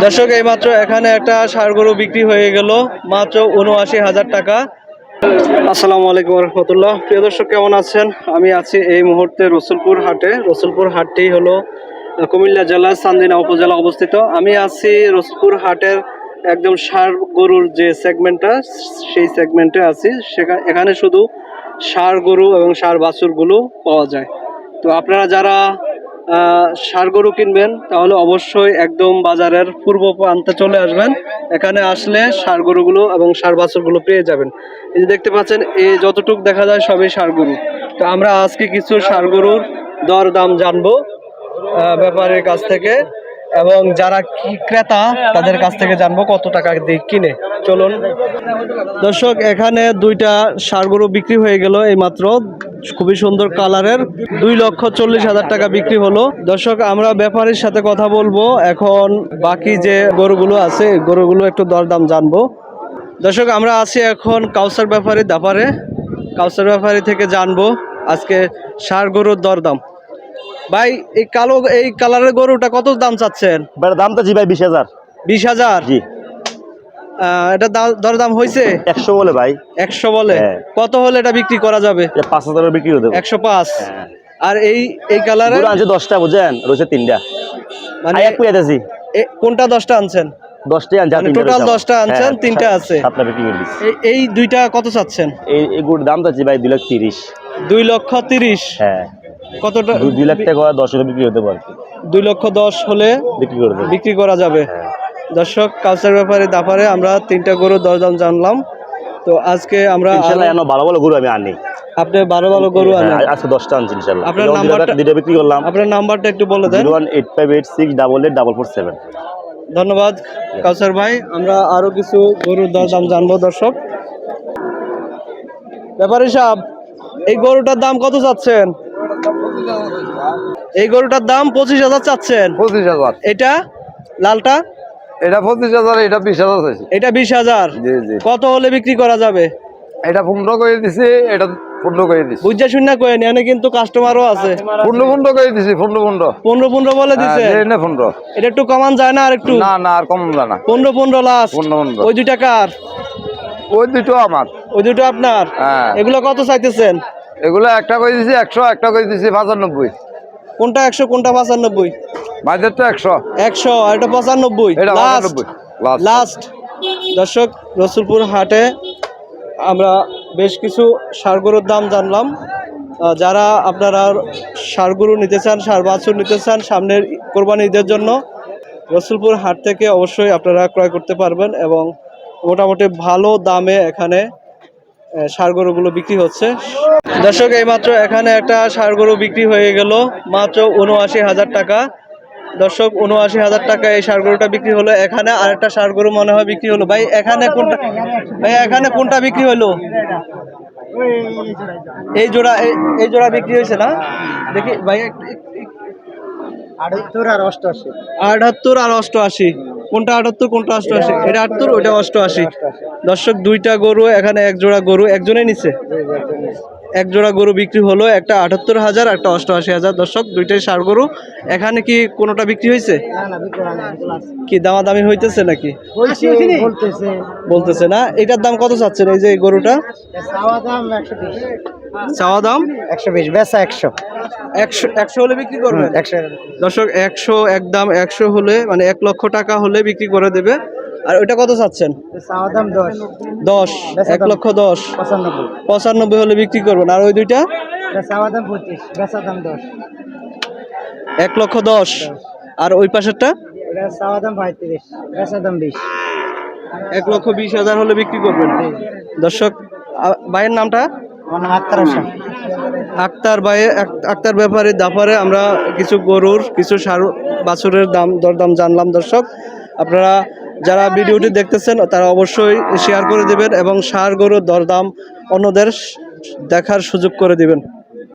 দর্শক এইমাত্র এখানে একটা ষাঁড় গরু বিক্রি হয়ে গেল মাত্র ৭৯,০০০ টাকা। আসসালামু আলাইকুম রহমতুল্লাহ। প্রিয় দর্শক কেমন আছেন? আমি আছি এই মুহূর্তে রসুলপুর হাটে। রসুলপুর হাটটি হলো কুমিল্লা জেলার চান্দিনা উপজেলা অবস্থিত। আমি আছি রসুলপুর হাটের একদম ষাঁড় গরুর যে সেগমেন্টটা, সেই সেগমেন্টে আছি। এখানে শুধু ষাঁড় গরু এবং ষাঁড় বাছুরগুলো পাওয়া যায়। তো আপনারা যারা ষাঁড় গরু কিনবেন তাহলে অবশ্যই একদম বাজারের পূর্ব প্রান্তে চলে আসবেন। এখানে আসলে ষাঁড় গরুগুলো এবং ষাঁড় বাছুরগুলো পেয়ে যাবেন। এই যে দেখতে পাচ্ছেন, এই যতটুকু দেখা যায় সবই ষাঁড় গরু। তো আমরা আজকে কিছু ষাঁড় গরুর দর দাম জানবো ব্যাপারীর কাছ থেকে, এবং যারা ক্রেতা তাদের কাছ থেকে জানবো কত টাকা দিয়ে কিনে। চলুন দর্শক, এখানে দুইটা ষাঁড় গরু বিক্রি হয়ে গেল এই মাত্র, খুবই সুন্দর কালারের। 2,40,000 টাকা বিক্রি হলো। দর্শক, আমরা ব্যাপারীর সাথে কথা বলবো এখন। বাকি যে গরুগুলো আছে গরুগুলো একটু দরদাম জানবো। দর্শক, আমরা আছি এখন কাউসার ব্যাপারী দাপারে। কাউসার ব্যাপারী থেকে জানবো আজকে ষাঁড় গরুর দরদাম। ভাই, এই কালারের গরুটা কত দাম চাচ্ছেন? দাম তো জি ভাই 20,000। 20,000? জি। এটা দরদাম হয়েছে? 100 বলে ভাই। 100 বলে? কত হলে এটা বিক্রি করা যাবে? 5,000 বিক্রি করে দেবো। 105? আর এই কালারের 10টা বুঝেন, রয়েছে 3টা। মানে কোনটা 10টা আনছেন? 10টাই আনছেন, টোটাল 10টা আনছেন, 3টা আছে। বিক্রি করে দিচ্ছি। এই দুইটা কত চাচ্ছেন? এই গুড় দাম চাচ্ছি ভাই 2,30,000। 2,30,000? হ্যাঁ। কতটা? 2 লাখ টাকা 10 হলে বিক্রি হতে পারে। 2,10,000 হলে বিক্রি করা যাবে। দর্শক, কালচার ব্যাপারে দাপারে আমরা 3টা গরু দরদাম জানলাম। তো আজকে আমরা ইনশাআল্লাহ ভালো ভালো গরু আমি আনি। আপনি ভালো গরু আনেন? আজকে 10টা আনছি ইনশাআল্লাহ। আপনার নাম্বারটা দুটো বিক্রি করলাম। আপনার নাম্বারটা একটু বলে দেন। 01858688447। ধন্যবাদ কাউসার ভাই। আমরা আরো কিছু গরুর দরদাম জানবো। দর্শক, ব্যাপারী সাহেব, এই গরুটার দাম কত চাচ্ছেন? এই গরুটার দাম 25,000 চাচ্ছেন? 25,000। এটা লালটা? এটা 25,000, এটা 20,000 চাইছি। এটা 20,000? জি জি। কত হলে বিক্রি করা যাবে? এটা 15 করে দিছি, এটা 15 করে দিছি। বুঝা শুনে কয়েন, এখানে কিন্তু কাস্টমারও আছে। 15 করে দিছি, 15 বলে দিছে। না 15। এটা একটু কমান যায় না? আর একটু? না না, আর কম না। 15 লাস্ট। 15। ওই দুইটা কার? ওই দুটো আমার। ওই দুটো আপনার? হ্যাঁ। এগুলো কত চাইতেছেন? এগুলো একটা করে দিছি 100, একটা করে দিছি 95। কোনটা 100 কোনটা 95? মাঝের তো 100। 100 আর এটা 95? এটা 95 লাস্ট। দর্শক, রসুলপুর হাটে আমরা বেশ কিছু ষাঁড় গরুর দাম জানলাম। যারা আপনারা ষাঁড় গরু নিতে চান, ষাঁড় বাছুর নিতে চান সামনের কোরবানি ঈদের জন্য, রসুলপুর হাট থেকে অবশ্যই আপনারা ক্রয় করতে পারবেন, এবং মোটামুটি ভালো দামে এখানে ষাঁড় গরুগুলো বিক্রি হচ্ছে। দর্শক, এইমাত্র এখানে একটা ষাঁড় গরু বিক্রি হয়ে গেল মাত্র ৭৯,০০০ টাকা। দর্শক, ৭৯,০০০ টাকা এই ষাঁড় গরুটা বিক্রি হলো। এখানে আরেকটা ষাঁড় গরু মনে হয় বিক্রি হলো। ভাই, এখানে কোনটা বিক্রি হলো? এই জোড়া বিক্রি হয়েছে না? দেখি ভাই, 78 আর 88। 78 আর 88? কোনটা 78 কোনটা 88? এটা 78, ওইটা 88। দর্শক, দুইটা গরু এখানে, এক জোড়া গরু একজনে নিছে। এক জোড়া গরু বিক্রি হলো, একটা 78,000, একটা 88,000। দর্শক, দুইটাই ষাঁড় গরু। এখানে কি কোনোটা বিক্রি হয়েছে? কি দামাদামি হইতেছে নাকি? বলতেছে না। এটার দাম কত চাচ্ছেন? এই যে গরুটা চাওয়া দাম 120, বেচা 100। 100 হলে বিক্রি করবেন? 100। দর্শক, 100 একদম, 100 হলে মানে 1 লক্ষ টাকা হলে বিক্রি করে দেবে। আর ওইটা কত চাচ্ছেন? চাওয়া দাম 10। 10? 1,10,000? 95 হলে বিক্রি করবেন। আর ওই দুইটা? চাওয়া দাম 25, বেচা দাম 10। 1,10,000? আর ওই পাশেরটা? এটা চাওয়া দাম 35, বেচা দাম 20। 1,20,000 হলে বিক্রি করবেন। দর্শক, ভাইয়ের নামটা? আক্তার ভাই। আক্তার ব্যাপারে দাপারে আমরা কিছু গরুর, কিছু ষাঁড় বাছুরের দরদাম জানলাম। দর্শক, আপনারা যারা ভিডিওটি দেখতেছেন তারা অবশ্যই শেয়ার করে দিবেন এবং ষাঁড় গরুর দরদাম অন্যদের দেখার সুযোগ করে দিবেন।